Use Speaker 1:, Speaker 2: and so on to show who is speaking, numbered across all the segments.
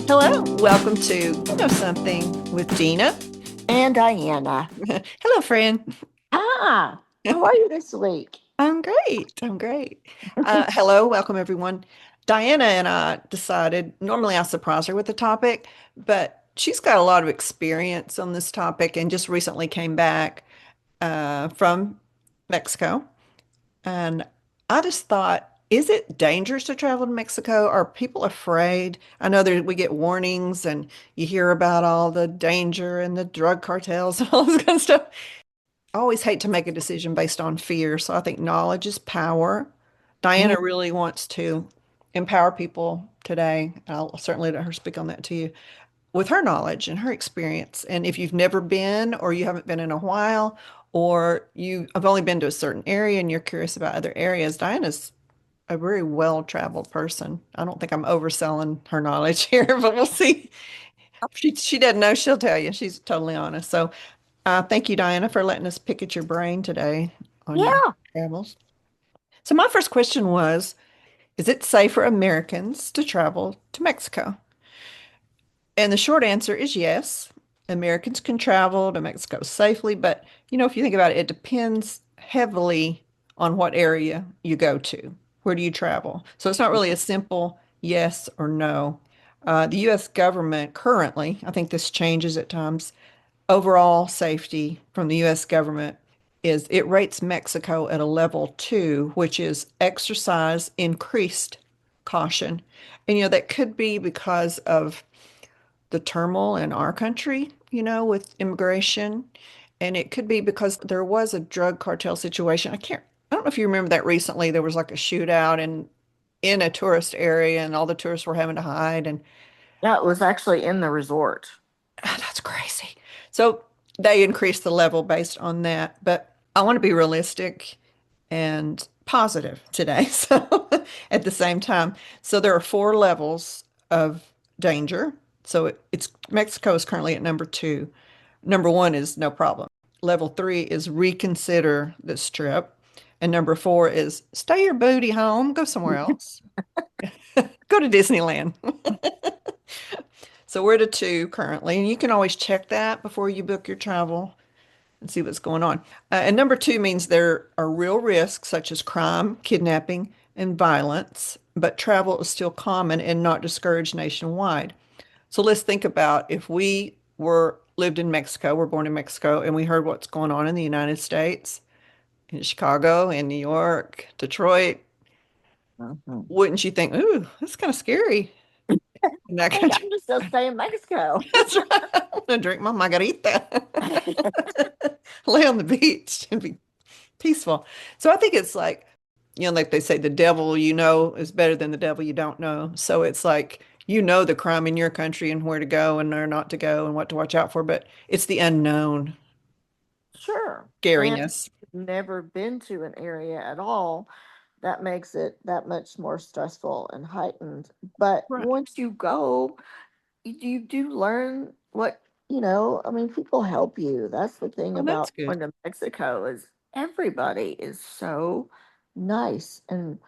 Speaker 1: Hello, welcome to Something with Gina.
Speaker 2: And Diana.
Speaker 1: Hello, friend.
Speaker 2: How are you this week?
Speaker 1: I'm great. I'm great. Hello, welcome everyone. Diana and I decided, normally I surprise her with the topic, but she's got a lot of experience on this topic and just recently came back from Mexico. And I just thought, is it dangerous to travel to Mexico? Are people afraid? I know that we get warnings and you hear about all the danger and the drug cartels and all this kind of stuff. I always hate to make a decision based on fear. So I think knowledge is power.
Speaker 2: Mhm.
Speaker 1: Diana really wants to empower people today. I'll certainly let her speak on that to you with her knowledge and her experience. And if you've never been, or you haven't been in a while, or you have only been to a certain area and you're curious about other areas, Diana's a very well-traveled person. I don't think I'm overselling her knowledge here, but we'll see. She doesn't know, she'll tell you. She's totally honest. So thank you, Diana, for letting us pick at your brain today on your
Speaker 2: Yeah.
Speaker 1: travels. So my first question was, is it safe for Americans to travel to Mexico? And the short answer is yes. Americans can travel to Mexico safely, but if you think about it, it depends heavily on what area you go to. Where do you travel? So it's not really a simple yes or no. The U.S. government currently, I think this changes at times, overall safety from the U.S. government is it rates Mexico at a level 2, which is exercise increased caution. And that could be because of the turmoil in our country, with immigration. And it could be because there was a drug cartel situation. I don't know if you remember that recently. There was like a shootout in a tourist area and all the tourists were having to hide. And
Speaker 2: Yeah, it was actually in the resort.
Speaker 1: that's crazy. So they increased the level based on that. But I want to be realistic and positive today. So at the same time, so there are 4 levels of danger. So it's Mexico is currently at number 2. Number 1 is no problem. Level 3 is reconsider this trip. And number 4 is stay your booty home, go somewhere else. Go to Disneyland. So we're at a 2 currently, and you can always check that before you book your travel and see what's going on. And number 2 means there are real risks such as crime, kidnapping, and violence, but travel is still common and not discouraged nationwide. So let's think about if we were lived in Mexico, we're born in Mexico, and we heard what's going on in the United States, in Chicago, in New York, Detroit.
Speaker 2: Mhm.
Speaker 1: Wouldn't you think, ooh, that's kind of scary in that
Speaker 2: Hey,
Speaker 1: country?
Speaker 2: I'm just gonna stay in Mexico.
Speaker 1: That's right. I'm gonna drink my margarita, lay on the beach, and be peaceful. So I think it's like, like they say, the devil you know is better than the devil you don't know. So it's like, the crime in your country and where to go and where not to go and what to watch out for, but it's the unknown
Speaker 2: Sure. And
Speaker 1: scariness.
Speaker 2: never been to an area at all, that makes it that much more stressful and heightened. But
Speaker 1: Right.
Speaker 2: once you go, you do learn I mean, people help you. That's the thing
Speaker 1: Oh, that's
Speaker 2: about
Speaker 1: good.
Speaker 2: going to Mexico is everybody is so nice and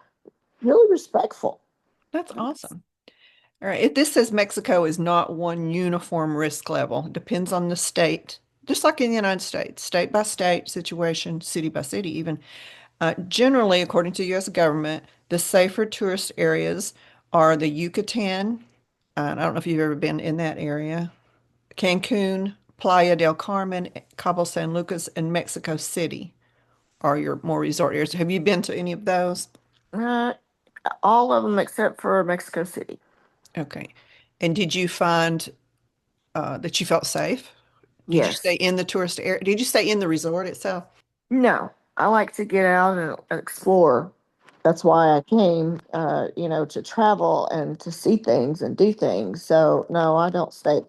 Speaker 2: really respectful.
Speaker 1: That's awesome. All right. If this says Mexico is not one uniform risk level, it depends on the state, just like in the United States, state by state situation, city by city, even. Generally, according to the U.S. government, the safer tourist areas are the Yucatan. I don't know if you've ever been in that area. Cancun, Playa del Carmen, Cabo San Lucas, and Mexico City are your more resort areas. Have you been to any of those?
Speaker 2: Uh, all of them except for Mexico City.
Speaker 1: Okay. And did you find that you felt safe? Did you stay
Speaker 2: Yes.
Speaker 1: in the tourist area? Did you stay in the resort itself?
Speaker 2: No, I like to get out and explore. That's why I came, to travel and to see things and do things. So, no, I don't stay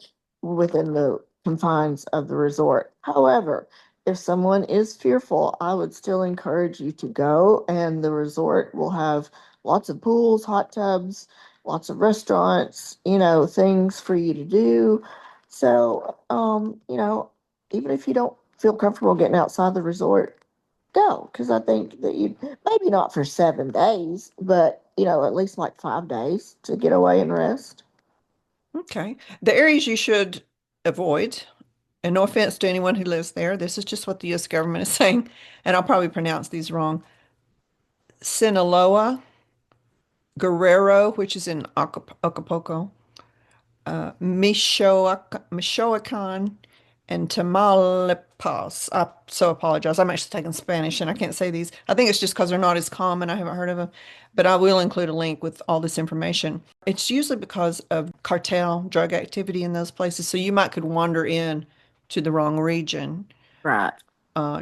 Speaker 2: within the confines of the resort. However, if someone is fearful, I would still encourage you to go, and the resort will have lots of pools, hot tubs, lots of restaurants, things for you to do. So, even if you don't feel comfortable getting outside the resort, go, because I think that you maybe not for 7 days, but at least like 5 days to get away and rest.
Speaker 1: Okay. The areas you should avoid, and no offense to anyone who lives there, this is just what the U.S. government is saying, and I'll probably pronounce these wrong. Sinaloa, Guerrero, which is in Acapulco, Michoacan, and Tamaulipas. I so apologize. I'm actually taking Spanish and I can't say these. I think it's just because they're not as common. I haven't heard of them, but I will include a link with all this information. It's usually because of cartel drug activity in those places. So you might could wander in to the wrong region.
Speaker 2: Right.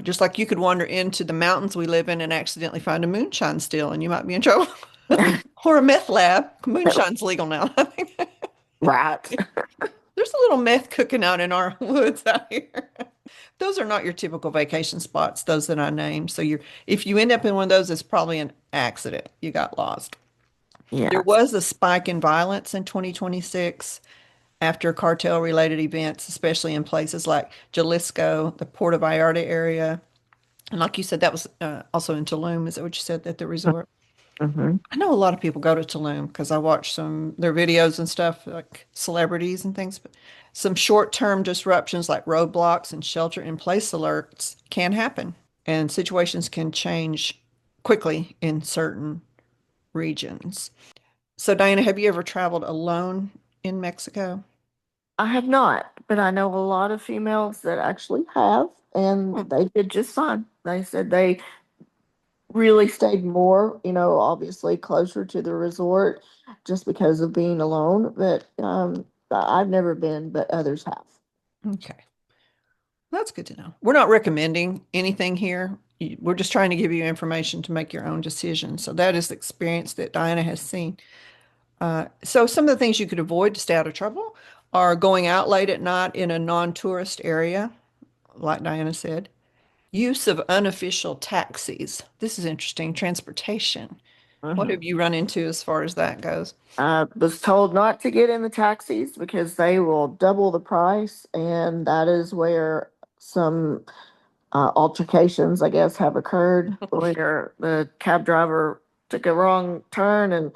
Speaker 1: Just like you could wander into the mountains we live in and accidentally find a moonshine still, and you might be in trouble. Or a meth lab. Moonshine's legal now. I think.
Speaker 2: Right.
Speaker 1: There's a little meth cooking out in our woods out here. Those are not your typical vacation spots, those that I named. So if you end up in one of those, it's probably an accident. You got lost. There
Speaker 2: Yes.
Speaker 1: was a spike in violence in 2026 after cartel related events, especially in places like Jalisco, the Puerto Vallarta area. And like you said, that was also in Tulum. Is that what you said at the resort?
Speaker 2: Hmm.
Speaker 1: I know a lot of people go to Tulum because I watch some their videos and stuff, like celebrities and things. But some short-term disruptions like roadblocks and shelter-in-place alerts can happen, and situations can change quickly in certain regions. So, Diana, have you ever traveled alone in Mexico?
Speaker 2: I have not, but I know a lot of females that actually have, and
Speaker 1: Hmm,
Speaker 2: they did just fine. They said they really stayed more, obviously closer to the resort just because of being alone. But I've never been, but others have.
Speaker 1: okay. That's good to know. We're not recommending anything here. We're just trying to give you information to make your own decision. So that is the experience that Diana has seen. So some of the things you could avoid to stay out of trouble are going out late at night in a non-tourist area, like Diana said. Use of unofficial taxis. This is interesting. Transportation. What
Speaker 2: Hmm.
Speaker 1: have you run into as far as that goes?
Speaker 2: I was told not to get in the taxis because they will double the price, and that is where some altercations, I guess, have occurred where the cab driver took a wrong turn and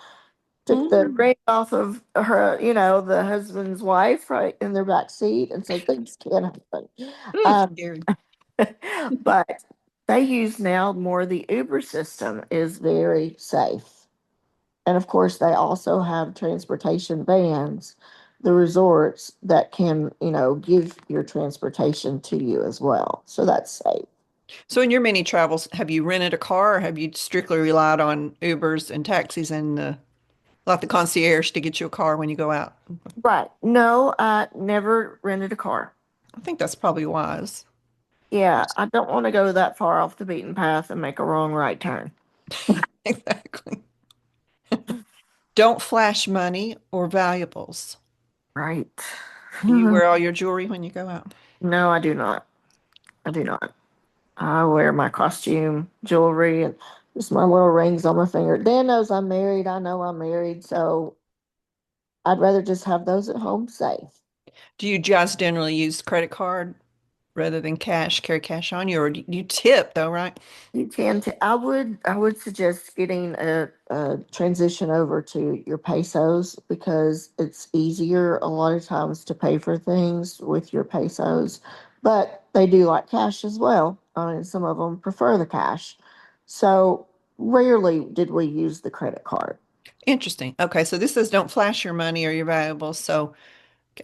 Speaker 2: took the
Speaker 1: Mm.
Speaker 2: ring off of her, the husband's wife right in their back seat. And so things can happen.
Speaker 1: Ooh,
Speaker 2: Um,
Speaker 1: scary.
Speaker 2: but they use now more the Uber system is very safe. And of course, they also have transportation vans, the resorts that can, give your transportation to you as well. So that's safe.
Speaker 1: So in your many travels, have you rented a car or have you strictly relied on Ubers and taxis and like the concierge to get you a car when you go out?
Speaker 2: Right. No, I never rented a car.
Speaker 1: I think that's probably wise.
Speaker 2: Yeah, I don't want to go that far off the beaten path and make a wrong right turn.
Speaker 1: Exactly. Don't flash money or valuables.
Speaker 2: Right.
Speaker 1: Do you wear all your jewelry when you go out?
Speaker 2: No, I do not. I do not. I wear my costume, jewelry, and just my little rings on my finger. Dan knows I'm married. I know I'm married, so I'd rather just have those at home safe.
Speaker 1: Do you just generally use credit card rather than cash, carry cash on you, or do you tip though, right?
Speaker 2: You can. I would suggest getting a transition over to your pesos because it's easier a lot of times to pay for things with your pesos, but they do like cash as well. I mean, some of them prefer the cash. So rarely did we use the credit card.
Speaker 1: Interesting. Okay, so this says don't flash your money or your valuables. So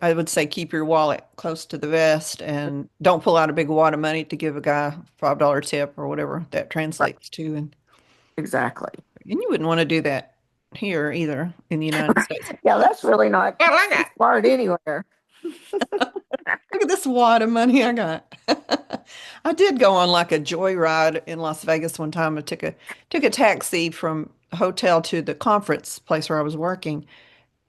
Speaker 1: I would say keep your wallet close to the vest and don't pull out a big wad of money to give a guy a $5 tip or whatever that
Speaker 2: Right.
Speaker 1: translates to.
Speaker 2: Exactly.
Speaker 1: And you wouldn't want to do that here either in the United States.
Speaker 2: Yeah, that's really not
Speaker 1: Yeah, like that.
Speaker 2: smart anywhere.
Speaker 1: Look at this wad of money I got. I did go on like a joyride in Las Vegas one time. I took a taxi from a hotel to the conference place where I was working.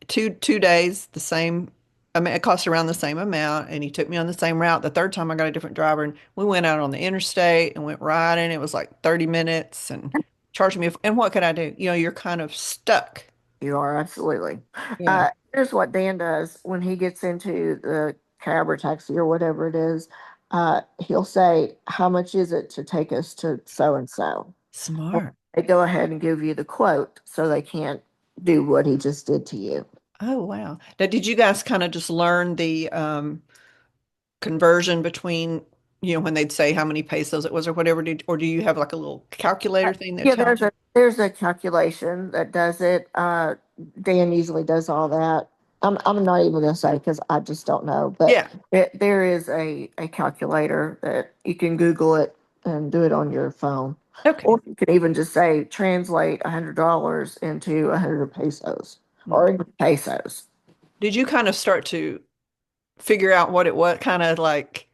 Speaker 1: Two days, the same. I mean, it cost around the same amount, and he took me on the same route. The third time I got a different driver, and we went out on the interstate and went riding. It was like 30 minutes and charged me. And what could I do? You're kind of stuck.
Speaker 2: You are absolutely.
Speaker 1: Yeah.
Speaker 2: Here's what Dan does when he gets into the cab or taxi or whatever it is. He'll say, "How much is it to take us to so and so?"
Speaker 1: Smart.
Speaker 2: They go ahead and give you the quote so they can't do what he just did to you.
Speaker 1: Oh, wow. Now, did you guys kind of just learn the conversion between, when they'd say how many pesos it was or whatever, or do you have like a little
Speaker 2: Uh,
Speaker 1: calculator thing that
Speaker 2: Yeah,
Speaker 1: tells you?
Speaker 2: there's a calculation that does it. Dan usually does all that. I'm not even gonna say because I just don't know, but
Speaker 1: Yeah.
Speaker 2: there is a calculator that you can Google it and do it on your phone,
Speaker 1: Okay.
Speaker 2: or you can even just say translate $100 into 100 pesos
Speaker 1: Hmm.
Speaker 2: or into pesos.
Speaker 1: Did you kind of start to figure out what it was, kind of like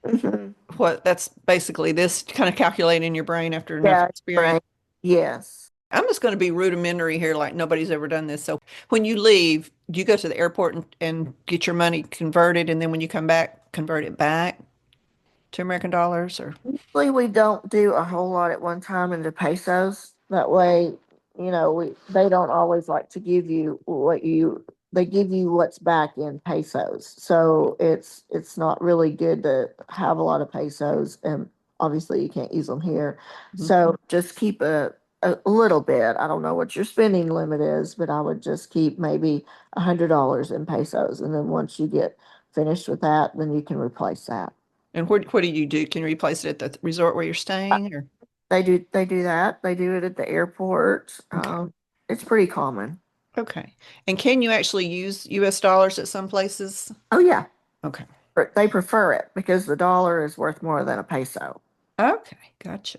Speaker 2: Mhm.
Speaker 1: what that's basically this kind of calculating in your brain after enough
Speaker 2: Yeah,
Speaker 1: experience?
Speaker 2: right. Yes.
Speaker 1: I'm just going to be rudimentary here, like nobody's ever done this. So when you leave, do you go to the airport and get your money converted, and then when you come back, convert it back to American dollars, or
Speaker 2: Usually we don't do a whole lot at one time into pesos. That way, they don't always like to give you they give you what's back in pesos. So it's not really good to have a lot of pesos, and obviously you can't use them here.
Speaker 1: Mhm.
Speaker 2: So just keep a little bit. I don't know what your spending limit is, but I would just keep maybe $100 in pesos. And then once you get finished with that, then you can replace that.
Speaker 1: And what do you do? Can you replace it at the resort where you're staying, or
Speaker 2: They do that. They do it at the airport.
Speaker 1: okay,
Speaker 2: It's pretty common.
Speaker 1: okay. And can you actually use U.S. dollars at some places?
Speaker 2: Oh yeah,
Speaker 1: Okay,
Speaker 2: but they prefer it because the dollar is worth more than a peso.
Speaker 1: okay, gotcha.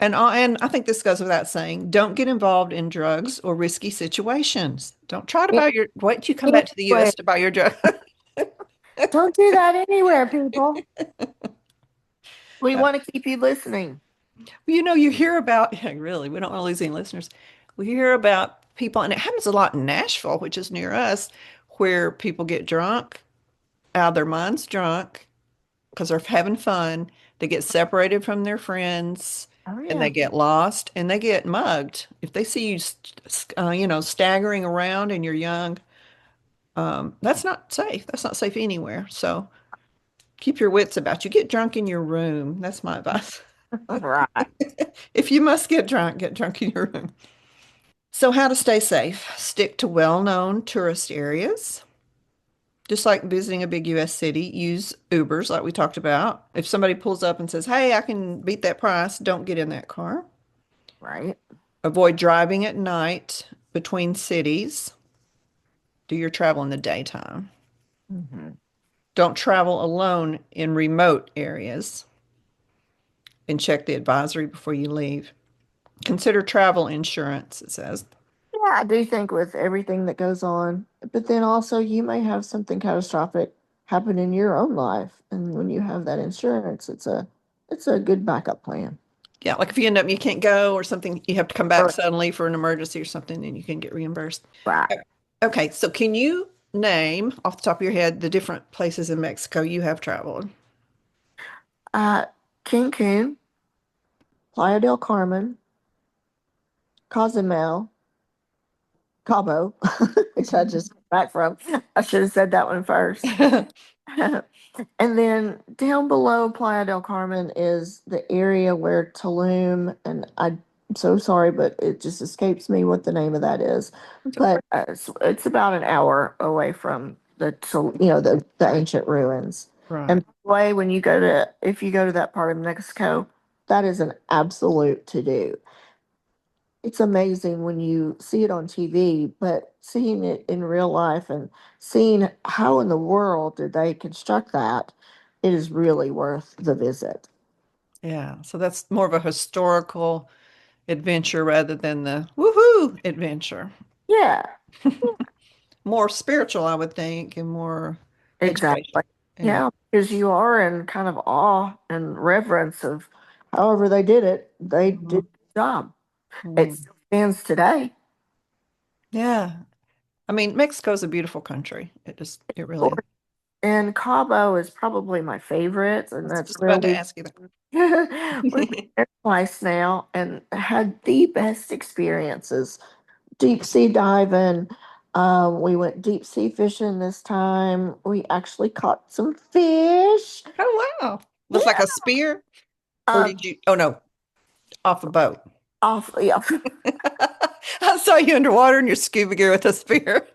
Speaker 1: And I think this goes without saying, don't get involved in drugs or risky situations. Don't try to
Speaker 2: A-
Speaker 1: buy your, wait till you come back to the
Speaker 2: Anyway,
Speaker 1: US to buy your drug.
Speaker 2: don't do that anywhere, people. We
Speaker 1: Uh,
Speaker 2: want to keep you listening.
Speaker 1: you hear about, yeah, really, we don't want to lose any listeners. We hear about people, and it happens a lot in Nashville, which is near us, where people get drunk, out of their minds drunk, because they're having fun. They get separated from their friends
Speaker 2: Oh
Speaker 1: and they
Speaker 2: yeah.
Speaker 1: get lost and they get mugged. If they see you, staggering around and you're young, that's not safe. That's not safe anywhere. So keep your wits about you. Get drunk in your room. That's my advice.
Speaker 2: Right.
Speaker 1: If you must get drunk in your room. So, how to stay safe? Stick to well-known tourist areas. Just like visiting a big US city, use Ubers like we talked about. If somebody pulls up and says, "Hey, I can beat that price," don't get in that car.
Speaker 2: Right.
Speaker 1: Avoid driving at night between cities. Do your travel in the daytime.
Speaker 2: Hmm.
Speaker 1: Don't travel alone in remote areas and check the advisory before you leave. Consider travel insurance, it says.
Speaker 2: Yeah, I do think with everything that goes on, but then also you may have something catastrophic happen in your own life, and when you have that insurance, it's a good backup plan.
Speaker 1: Yeah, like if you end up you can't go or something, you have to come back
Speaker 2: Right.
Speaker 1: suddenly for an emergency or something, then you can get reimbursed.
Speaker 2: Right.
Speaker 1: Okay, so can you name off the top of your head the different places in Mexico you have traveled?
Speaker 2: Uh, Cancun, Playa del Carmen, Cozumel, Cabo, which I just got back from. I should have said that one first. And then down below Playa del Carmen is the area where Tulum, and I'm so sorry, but it just escapes me what the name of that is. But it's about an hour away from the ancient ruins.
Speaker 1: Right.
Speaker 2: And by the way, if you go to that part of Mexico, that is an absolute to do. It's amazing when you see it on TV, but seeing it in real life and seeing how in the world did they construct that, it is really worth the visit.
Speaker 1: Yeah, so that's more of a historical adventure rather than the woohoo adventure.
Speaker 2: Yeah,
Speaker 1: More spiritual, I would think, and more education.
Speaker 2: exactly.
Speaker 1: Yeah.
Speaker 2: Yeah, because you are in kind of awe and reverence of however they did it. They did
Speaker 1: Mhm.
Speaker 2: the job. It
Speaker 1: Mhm.
Speaker 2: still stands today.
Speaker 1: Yeah. I mean, Mexico's a beautiful country. It really is.
Speaker 2: And Cabo is probably my favorite,
Speaker 1: I
Speaker 2: and
Speaker 1: was
Speaker 2: that's
Speaker 1: just
Speaker 2: where
Speaker 1: about to
Speaker 2: we
Speaker 1: ask you
Speaker 2: we've been
Speaker 1: that.
Speaker 2: there twice now and had the best experiences. Deep sea diving. We went deep sea fishing this time. We actually caught some fish.
Speaker 1: Oh, wow. Was like
Speaker 2: Yeah.
Speaker 1: a spear? Or
Speaker 2: Uh,
Speaker 1: did you? Oh, no, off a boat.
Speaker 2: off, yeah.
Speaker 1: I saw you underwater in your scuba gear with a spear.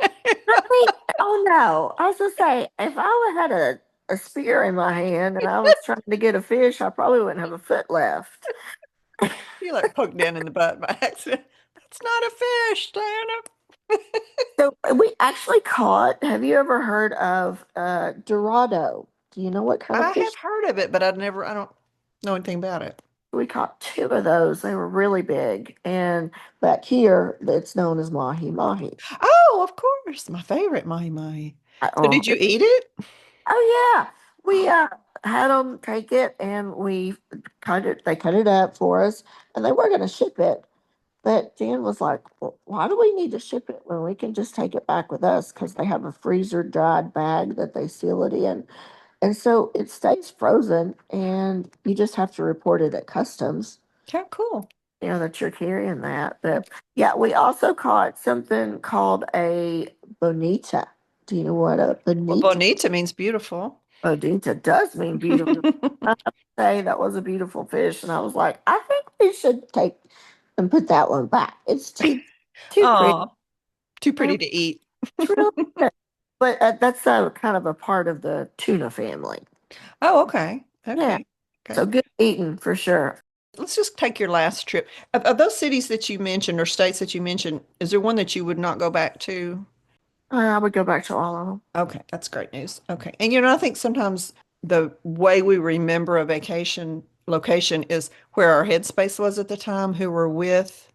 Speaker 2: Right? Oh no. I was gonna say, if I would had a spear in my hand and I was trying to get a fish, I probably wouldn't have a foot left.
Speaker 1: You like poked Dan in the butt by accident. That's not a fish, Diana.
Speaker 2: So we actually caught, have you ever heard of Dorado? Do you know what kind of
Speaker 1: I
Speaker 2: fish?
Speaker 1: have heard of it, but I don't know anything about it.
Speaker 2: We caught two of those. They were really big. And back here, it's known as mahi mahi.
Speaker 1: Oh, of course. My favorite mahi mahi. So
Speaker 2: Oh,
Speaker 1: did you eat it?
Speaker 2: oh yeah. We had them take it and we cut it. They cut it up for us, and they were going to ship it. But Dan was like, well, why do we need to ship it when we can just take it back with us? Because they have a freezer dried bag that they seal it in. And so it stays frozen and you just have to report it at customs,
Speaker 1: How cool.
Speaker 2: that you're carrying that. But yeah, we also caught something called a bonita. Do you know what a
Speaker 1: Well,
Speaker 2: bonita?
Speaker 1: bonita means beautiful.
Speaker 2: Bonita does mean beautiful. I have to say that was a beautiful fish. And I was like, I think we should take and put that one back. It's too pretty.
Speaker 1: Oh, too pretty to eat.
Speaker 2: It's really good. But that's kind of a part of the tuna family.
Speaker 1: Oh, okay.
Speaker 2: Yeah.
Speaker 1: Okay.
Speaker 2: So
Speaker 1: Okay.
Speaker 2: good eating for sure.
Speaker 1: Let's just take your last trip. Of those cities that you mentioned or states that you mentioned, is there one that you would not go back to?
Speaker 2: I would go back to all of them.
Speaker 1: Okay, that's great news. Okay. And I think sometimes the way we remember a vacation location is where our headspace was at the time, who we're with,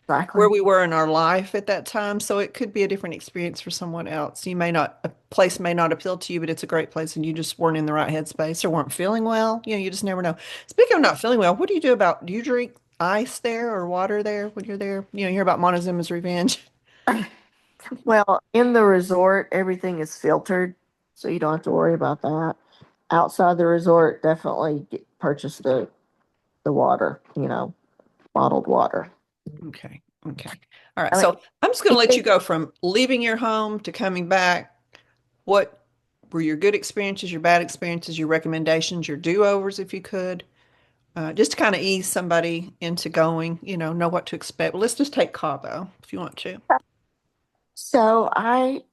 Speaker 1: where
Speaker 2: Exactly.
Speaker 1: we were in our life at that time. So it could be a different experience for someone else. A place may not appeal to you, but it's a great place and you just weren't in the right headspace or weren't feeling well. You just never know. Speaking of not feeling well, what do you do do you drink ice there or water there when you're there? You hear about Montezuma's Revenge.
Speaker 2: Well, in the resort, everything is filtered, so you don't have to worry about that. Outside the resort, definitely purchase the water, bottled water.
Speaker 1: Okay. Okay. All right.
Speaker 2: I mean,
Speaker 1: So I'm just going to
Speaker 2: it,
Speaker 1: let you
Speaker 2: it,
Speaker 1: go from leaving your home to coming back. What were your good experiences, your bad experiences, your recommendations, your do-overs, if you could? Just to kind of ease somebody into going, know what to expect. Well, let's just take Cabo if you want to.
Speaker 2: so I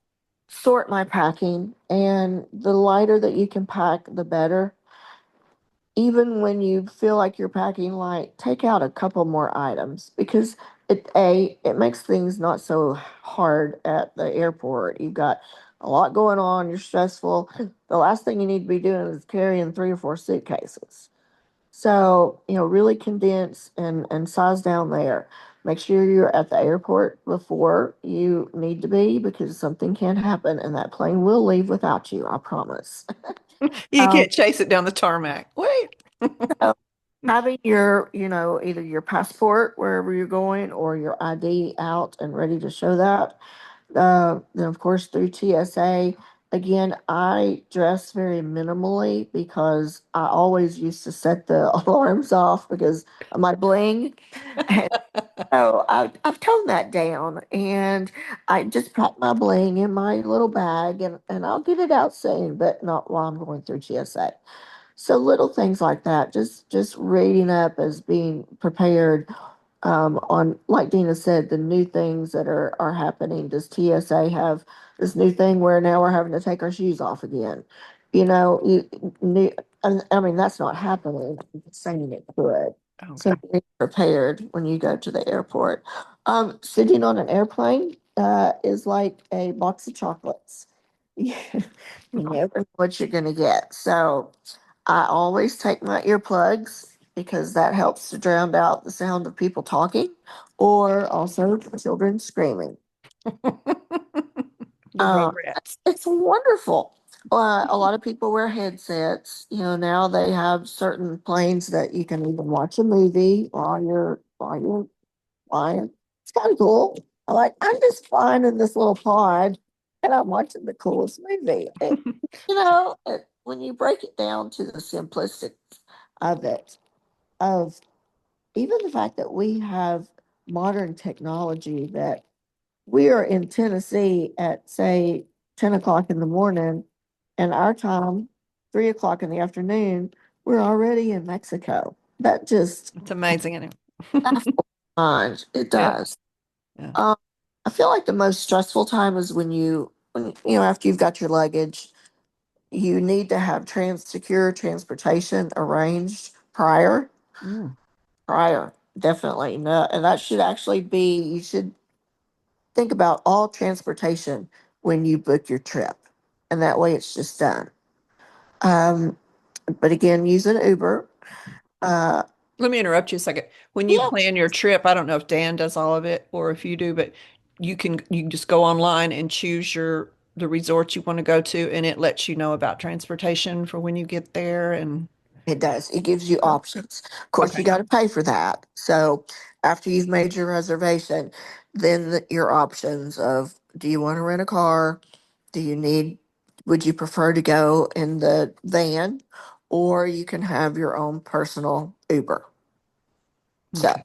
Speaker 2: sort my packing, and the lighter that you can pack, the better. Even when you feel like you're packing light, take out a couple more items because it makes things not so hard at the airport. You've got a lot going on, you're stressful. The last thing you need to be doing is carrying 3 or 4 suitcases. So, really condense and size down there. Make sure you're at the airport before you need to be because something can happen and that plane will leave without you, I promise.
Speaker 1: You
Speaker 2: Um,
Speaker 1: can't chase it down the tarmac. Wait.
Speaker 2: so having your, either your passport wherever you're going or your ID out and ready to show that. Then of course through TSA. Again, I dress very minimally because I always used to set the alarms off because of my bling. And so I've toned that down and I just pack my bling in my little bag and I'll get it out soon, but not while I'm going through TSA. So little things like that, just reading up as being prepared on, like Dina said, the new things that are happening. Does TSA have this new thing where now we're having to take our shoes off again? New, and I mean that's not happening. I'm just saying it could. So
Speaker 1: Okay.
Speaker 2: be prepared when you go to the airport. Sitting on an airplane is like a box of chocolates. You never know what you're gonna get. So I always take my earplugs because that helps to drown out the sound of people talking or also children screaming.
Speaker 1: The
Speaker 2: Uh,
Speaker 1: Rugrats.
Speaker 2: it's wonderful. A lot of people wear headsets. Now they have certain planes that you can even watch a movie while you're flying. It's kind of cool. I'm just flying in this little pod and I'm watching the coolest movie. When you break it down to the simplistic of it, of even the fact that we have modern technology that we are in Tennessee at, say, 10 o'clock in the morning, and our time, 3 o'clock in the afternoon, we're already in Mexico. That just
Speaker 1: It's amazing, isn't it?
Speaker 2: baffles my mind. It
Speaker 1: Yeah.
Speaker 2: does.
Speaker 1: Yeah.
Speaker 2: Um, I feel like the most stressful time is when after you've got your luggage, you need to have secure transportation arranged
Speaker 1: Mm,
Speaker 2: prior, definitely. No, and that should actually be, you should think about all transportation when you book your trip. And that way it's just done. Um, but again, use an Uber. Uh,
Speaker 1: let me interrupt you a second. When you
Speaker 2: yeah,
Speaker 1: plan your trip, I don't know if Dan does all of it or if you do, but you can just go online and choose the resort you want to go to, and it lets you know about transportation for when you get there. And
Speaker 2: it does. It gives you options. Of course, you
Speaker 1: okay,
Speaker 2: got to pay for that. So after you've made your reservation, then your options of do you want to rent a car? Do you need, would you prefer to go in the van or you can have your own personal Uber? So,
Speaker 1: okay.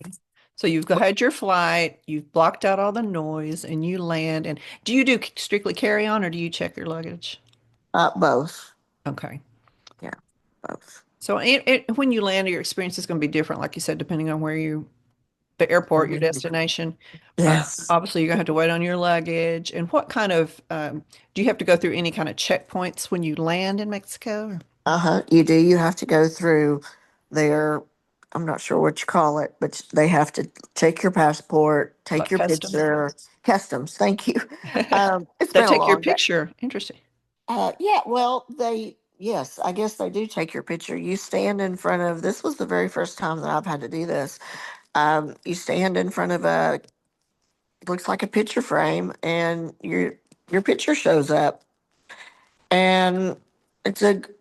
Speaker 1: So you've had your flight, you've blocked out all the noise, and you land. And do you do strictly carry on, or do you check your luggage?
Speaker 2: both.
Speaker 1: Okay.
Speaker 2: Yeah, both.
Speaker 1: So when you land, your experience is going to be different, like you said, depending on the airport, your destination.
Speaker 2: Yes.
Speaker 1: Obviously, you're going to have to wait on your luggage. And what kind of, do you have to go through any kind of checkpoints when you land in Mexico?
Speaker 2: Uh-huh. You do. You have to go through their, I'm not sure what you call it, but they have to take your passport, take
Speaker 1: Like
Speaker 2: your
Speaker 1: customs?
Speaker 2: picture, customs. Thank you. It's
Speaker 1: They
Speaker 2: been a
Speaker 1: take your
Speaker 2: long day.
Speaker 1: picture. Interesting.
Speaker 2: Yeah, well, yes, I guess they do take your picture. You stand in front of, this was the very first time that I've had to do this. You stand in front of looks like a picture frame and your picture shows up and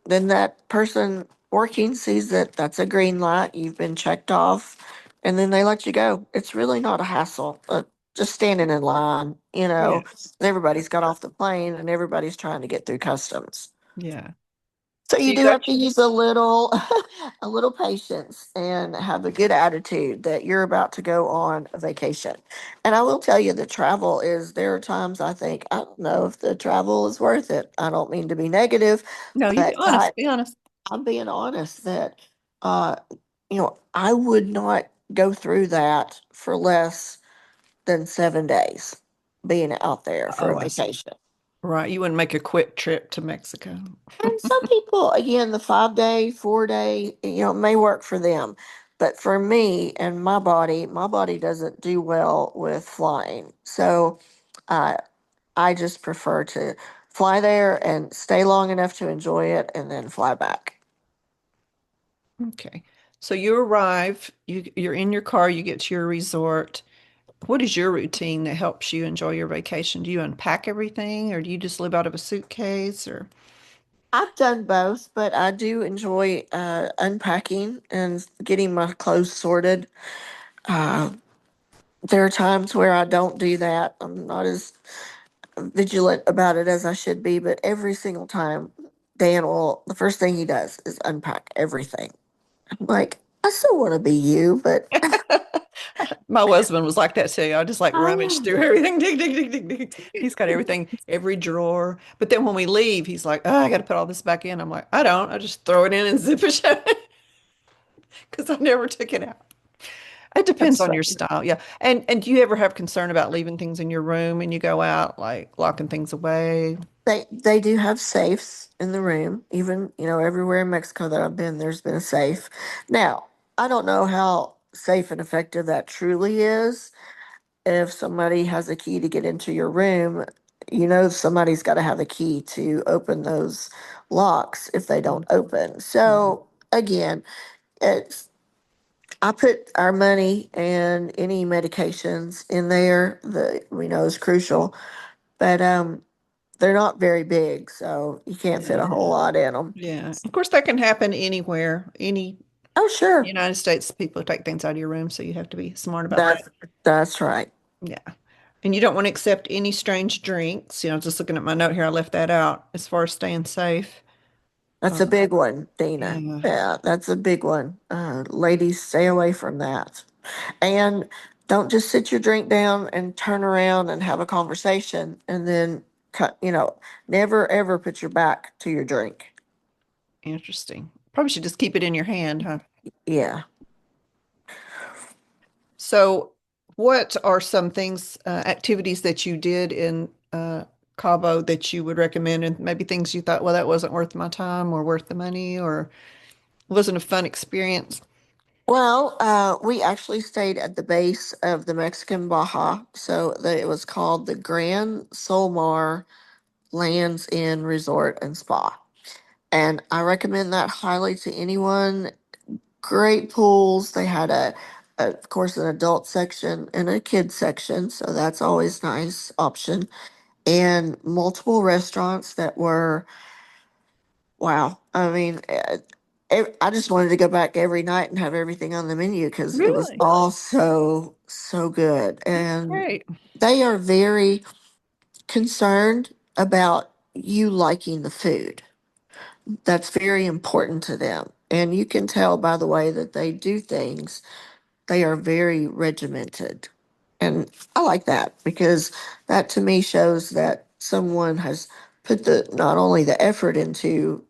Speaker 2: then that person working sees that that's a green light, you've been checked off, and then they let you go. It's really not a hassle. Just standing in line,
Speaker 1: Yeah.
Speaker 2: everybody's got off the plane and everybody's trying to get through customs.
Speaker 1: Yeah.
Speaker 2: So
Speaker 1: So
Speaker 2: you
Speaker 1: you
Speaker 2: do
Speaker 1: got,
Speaker 2: have to use a little a little patience and have a good attitude that you're about to go on a vacation. And I will tell you the travel is there are times I think I don't know if the travel is worth it. I don't mean to be negative,
Speaker 1: no, you be
Speaker 2: but
Speaker 1: honest. Be honest.
Speaker 2: I'm being honest that uh I would not go through that for less than 7 days being out there for a
Speaker 1: Oh, I see.
Speaker 2: vacation.
Speaker 1: Right. You wouldn't make a quick trip to Mexico.
Speaker 2: And some people, again, the 5 day, 4 day, may work for them. But for me and my body doesn't do well with flying. So uh, I just prefer to fly there and stay long enough to enjoy it and then fly back.
Speaker 1: Okay. So you arrive, you're in your car, you get to your resort. What is your routine that helps you enjoy your vacation? Do you unpack everything or do you just live out of a suitcase or
Speaker 2: I've done both, but I do enjoy unpacking and getting my clothes sorted. Uh, there are times where I don't do that. I'm not as vigilant about it as I should be, but every single time the first thing he does is unpack everything. I'm like, I still want to be you, but
Speaker 1: my husband was like that too. I just like rummage
Speaker 2: oh,
Speaker 1: through everything. Dig, dig, dig, dig, dig. He's got everything, every drawer. But then when we leave, he's like, oh, I got to put all this back in. I'm like, I don't. I just throw it in and zip it shut because I never took it out. It depends
Speaker 2: that's
Speaker 1: on
Speaker 2: right.
Speaker 1: your style. Yeah. And do you ever have concern about leaving things in your room and you go out, like locking things away?
Speaker 2: They do have safes in the room. Even, everywhere in Mexico that I've been, there's been a safe. Now, I don't know how safe and effective that truly is. If somebody has a key to get into your room, somebody's got to have a key to open those locks if they don't open.
Speaker 1: Mhm.
Speaker 2: So again, it's I put our money and any medications in there that we know is crucial, but they're not very big, so you can't fit
Speaker 1: Yeah.
Speaker 2: a whole lot in them.
Speaker 1: Yeah. Of course, that can happen anywhere. Any
Speaker 2: Oh, sure,
Speaker 1: United States people take things out of your room, so you have to be smart about that.
Speaker 2: that's right.
Speaker 1: Yeah. And you don't want to accept any strange drinks. Just looking at my note here, I left that out as far as staying safe.
Speaker 2: That's
Speaker 1: Uh,
Speaker 2: a big one, Dina.
Speaker 1: yeah.
Speaker 2: Yeah, that's a big one. Ladies, stay away from that. And don't just sit your drink down and turn around and have a conversation and then cut, never ever put your back to your drink.
Speaker 1: Interesting. Probably should just keep it in your hand, huh?
Speaker 2: Yeah.
Speaker 1: So What are some things, activities that you did in Cabo that you would recommend, and maybe things you thought, well, that wasn't worth my time or worth the money or wasn't a fun experience?
Speaker 2: Well, we actually stayed at the base of the Mexican Baja, so it was called the Grand Solmar Lands End Resort and Spa. And I recommend that highly to anyone. Great pools. They had of course, an adult section and a kids section, so that's always nice option. And multiple restaurants that were wow. I mean, I just wanted to go back every night and have everything on the menu because it was
Speaker 1: Really?
Speaker 2: all so good. And
Speaker 1: Great.
Speaker 2: they are very concerned about you liking the food. That's very important to them. And you can tell by the way that they do things, they are very regimented. And I like that because that to me shows that someone has put the not only the effort into,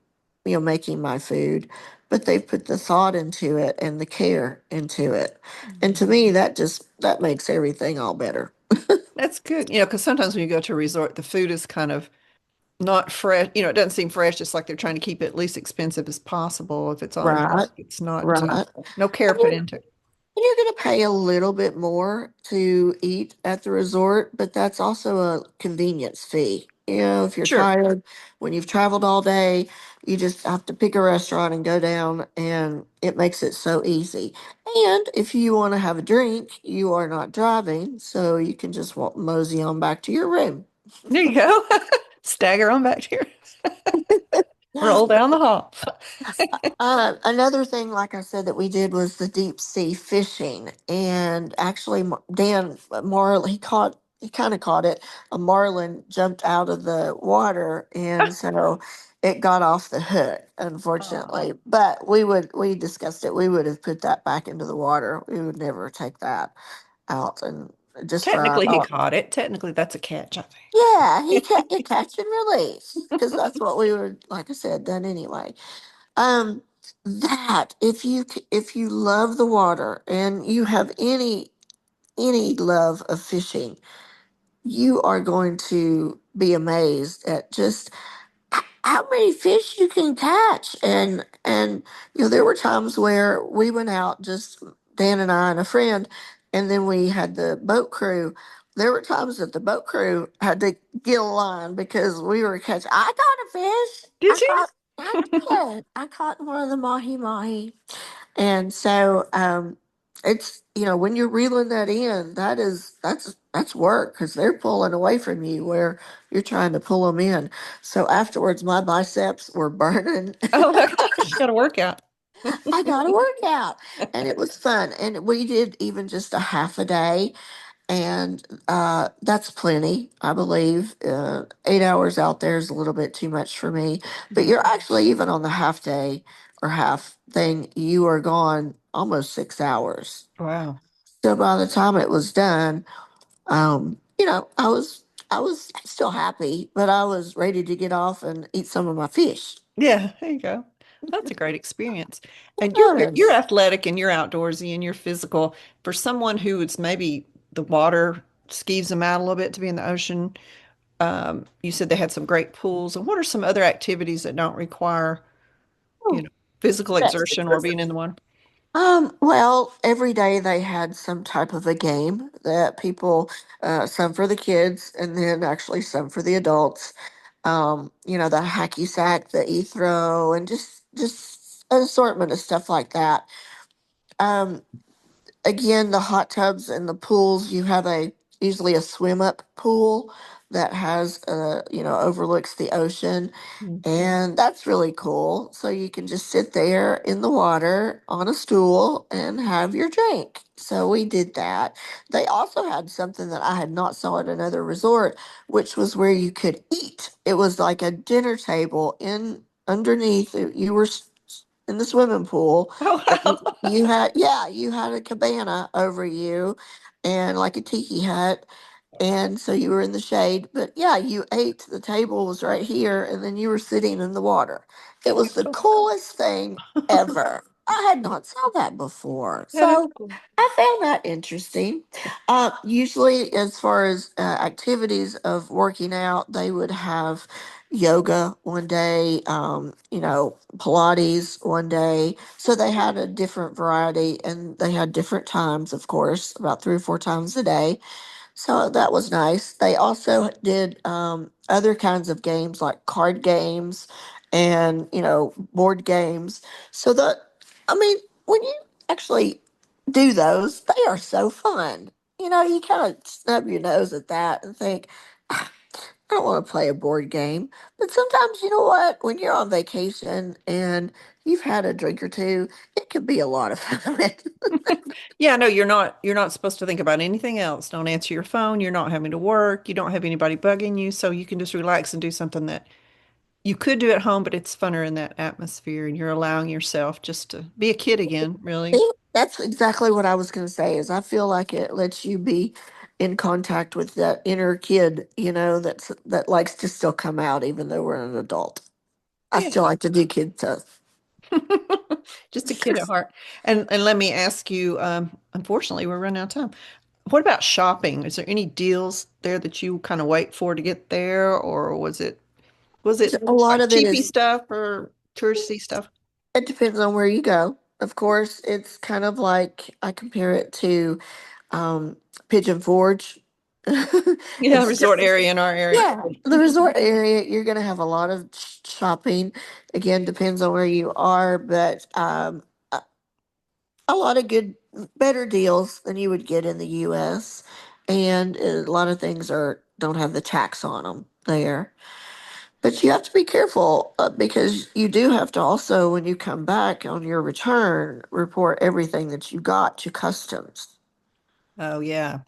Speaker 2: making my food, but they've put the thought into it and the care into it. And to me, that makes everything all better.
Speaker 1: That's good. Because sometimes when you go to a resort, the food is kind of not fresh. It doesn't seem fresh, just like they're trying to keep it least expensive as possible. If it's on,
Speaker 2: Right,
Speaker 1: it's not,
Speaker 2: right.
Speaker 1: no care put into it.
Speaker 2: And you're going to pay a little bit more to eat at the resort, but that's also a convenience fee. If you're
Speaker 1: Sure.
Speaker 2: tired, when you've traveled all day, you just have to pick a restaurant and go down, and it makes it so easy. And if you want to have a drink, you are not driving, so you can just walk, mosey on back to your room.
Speaker 1: There you go. Stagger on back here. Roll down the hall.
Speaker 2: Another thing, like I said, that we did was the deep sea fishing. And actually, Dan Marlin, he kind of caught it. A marlin jumped out of the water, and so it got off the hook,
Speaker 1: Oh.
Speaker 2: unfortunately. But we discussed it. We would have put that back into the water. We would never take that out, and just for our
Speaker 1: Technically, he
Speaker 2: thought.
Speaker 1: caught it. Technically, that's a catch, I
Speaker 2: Yeah, he kept it catch and release because that's what we were, like I said, done anyway. Um, that if you love the water and you have any love of fishing, you are going to be amazed at just how many fish you can catch. And there were times where we went out, just Dan and I and a friend, and then we had the boat crew. There were times that the boat crew had to get a line because we were catching. I caught a fish.
Speaker 1: Did you?
Speaker 2: I did. I caught one of the mahi mahi. And so it's when you're reeling that in, that's work because they're pulling away from you where you're trying to pull them in. So afterwards, my biceps were burning.
Speaker 1: Oh my gosh, got a workout.
Speaker 2: I got a workout, and it was fun. And we did even just a half a day, and that's plenty, I believe. 8 hours out there is a little bit too much for me, but
Speaker 1: Mhm.
Speaker 2: you're actually even on the half day or half thing, you are gone almost 6 hours.
Speaker 1: Wow.
Speaker 2: So by the time it was done, I was still happy, but I was ready to get off and eat some of my fish.
Speaker 1: Yeah, there you go. That's a great experience. And you're
Speaker 2: Yes.
Speaker 1: athletic and you're outdoorsy and you're physical. For someone who is maybe the water skeeves them out a little bit to be in the ocean, you said they had some great pools. And what are some other activities that don't require, you
Speaker 2: Oh,
Speaker 1: know, physical
Speaker 2: that's
Speaker 1: exertion or being in the water?
Speaker 2: well, every day they had some type of a game that people, some for the kids and then actually some for the adults. The hacky sack that you throw and just an assortment of stuff like that. Um, Again, the hot tubs and the pools, you have usually a swim up pool that has overlooks the ocean,
Speaker 1: Mm.
Speaker 2: and that's really cool. So you can just sit there in the water on a stool and have your drink. So we did that. They also had something that I had not saw at another resort, which was where you could eat. It was like a dinner table in underneath. You were in the swimming pool,
Speaker 1: Oh,
Speaker 2: and
Speaker 1: wow.
Speaker 2: you had a cabana over you, and like a tiki hut, and so you were in the shade, but yeah, you ate. The table was right here, and then you were sitting in the water. It was the coolest thing ever. I had not saw that before.
Speaker 1: That is
Speaker 2: So
Speaker 1: cool.
Speaker 2: I found that interesting. Usually, as far as activities of working out, they would have yoga one day, Pilates one day. So they had a different variety and they had different times, of course, about 3 or 4 times a day. So that was nice. They also did other kinds of games like card games and, board games. So I mean, when you actually do those, they are so fun. You kind of snub your nose at that and think, "Ah, I don't want to play a board game." But sometimes, you know what? When you're on vacation and you've had a drink or two, it can be a lot of fun.
Speaker 1: Yeah, no, you're not supposed to think about anything else. Don't answer your phone. You're not having to work. You don't have anybody bugging you, so you can just relax and do something that you could do at home, but it's funner in that atmosphere, and you're allowing yourself just to be a kid again, really.
Speaker 2: See, that's exactly what I was going to say is I feel like it lets you be in contact with that inner kid, that likes to still come out even though we're an adult. I
Speaker 1: Yeah.
Speaker 2: still like to do kid stuff.
Speaker 1: Just a kid at heart. And let me ask you, unfortunately, we're running out of time. What about shopping? Is there any deals there that you kind of wait for to get there, or was
Speaker 2: So
Speaker 1: it
Speaker 2: a lot
Speaker 1: like
Speaker 2: of it
Speaker 1: cheapy
Speaker 2: is,
Speaker 1: stuff or touristy stuff?
Speaker 2: it depends on where you go. Of course, it's kind of like I compare it to um, Pigeon Forge.
Speaker 1: Yeah,
Speaker 2: It's
Speaker 1: resort
Speaker 2: just,
Speaker 1: area in our area.
Speaker 2: yeah, the resort area, you're going to have a lot of shopping. Again, depends on where you are, but a lot of better deals than you would get in the US. And a lot of things don't have the tax on them there. But you have to be careful because you do have to also, when you come back on your return, report everything that you got to customs.
Speaker 1: Oh yeah.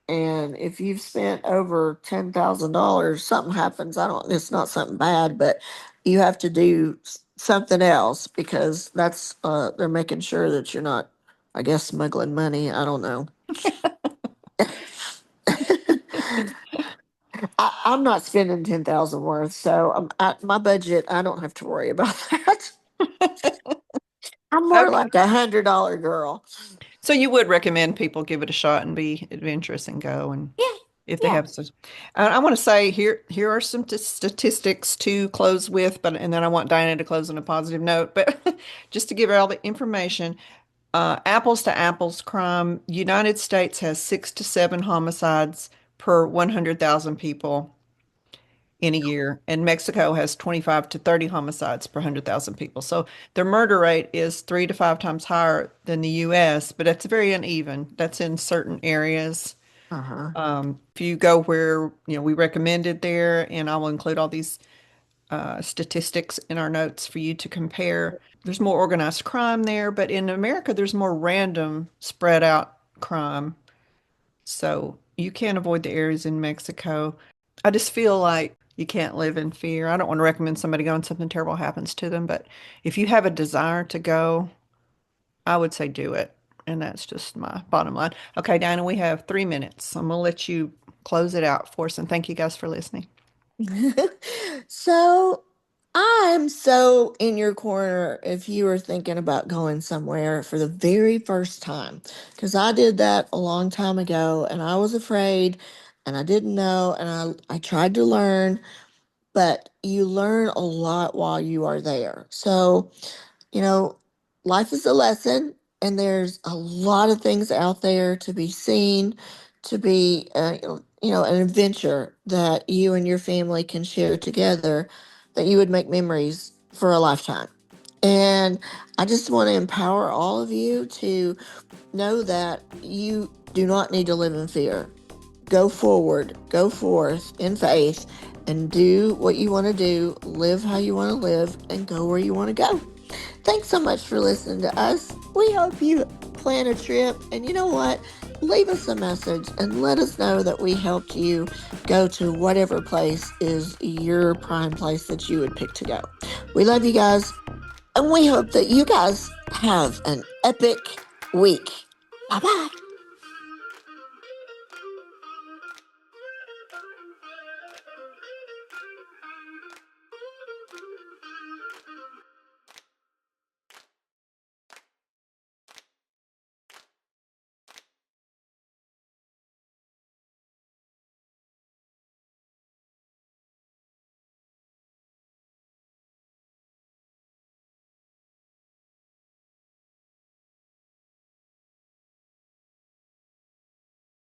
Speaker 2: And if you've spent over $10,000, something happens. It's not something bad, but you have to do something else because they're making sure that you're not, I guess, smuggling money. I don't know. I'm not spending 10,000 worth, so my budget, I don't have to worry about that. I'm more
Speaker 1: Okay.
Speaker 2: like $100 girl.
Speaker 1: So you would recommend people give it a shot and be adventurous and go and
Speaker 2: Yeah,
Speaker 1: if they
Speaker 2: yeah.
Speaker 1: have such. I want to say here are some statistics to close with, but and then I want Diana to close on a positive note. But just to give her all the information, apples to apples crime, United States has 6 to 7 homicides per 100,000 people in a year, and Mexico has 25 to 30 homicides per 100,000 people. So their murder rate is 3 to 5 times higher than the US, but it's very uneven. That's in certain areas.
Speaker 2: Uh-huh.
Speaker 1: If you go where, we recommended there, and I will include all these statistics in our notes for you to compare. There's more organized crime there, but in America, there's more random spread out crime. So you can't avoid the areas in Mexico. I just feel like you can't live in fear. I don't want to recommend somebody going something terrible happens to them, but if you have a desire to go, I would say do it. And that's just my bottom line. Okay, Diana, we have 3 minutes. I'm gonna let you close it out for us, and thank you guys for listening.
Speaker 2: So I'm so in your corner if you were thinking about going somewhere for the very first time. Because I did that a long time ago and I was afraid and I didn't know and I tried to learn, but you learn a lot while you are there. So you know, life is a lesson, and there's a lot of things out there to be seen, to be, an adventure that you and your family can share together that you would make memories for a lifetime. And I just want to empower all of you to know that you do not need to live in fear. Go forward, go forth in faith, and do what you want to do, live how you want to live, and go where you want to go. Thanks so much for listening to us. We hope you plan a trip. And you know what? Leave us a message and let us know that we helped you go to whatever place is your prime place that you would pick to go. We love you guys. And we hope that you guys have an epic week. Bye bye.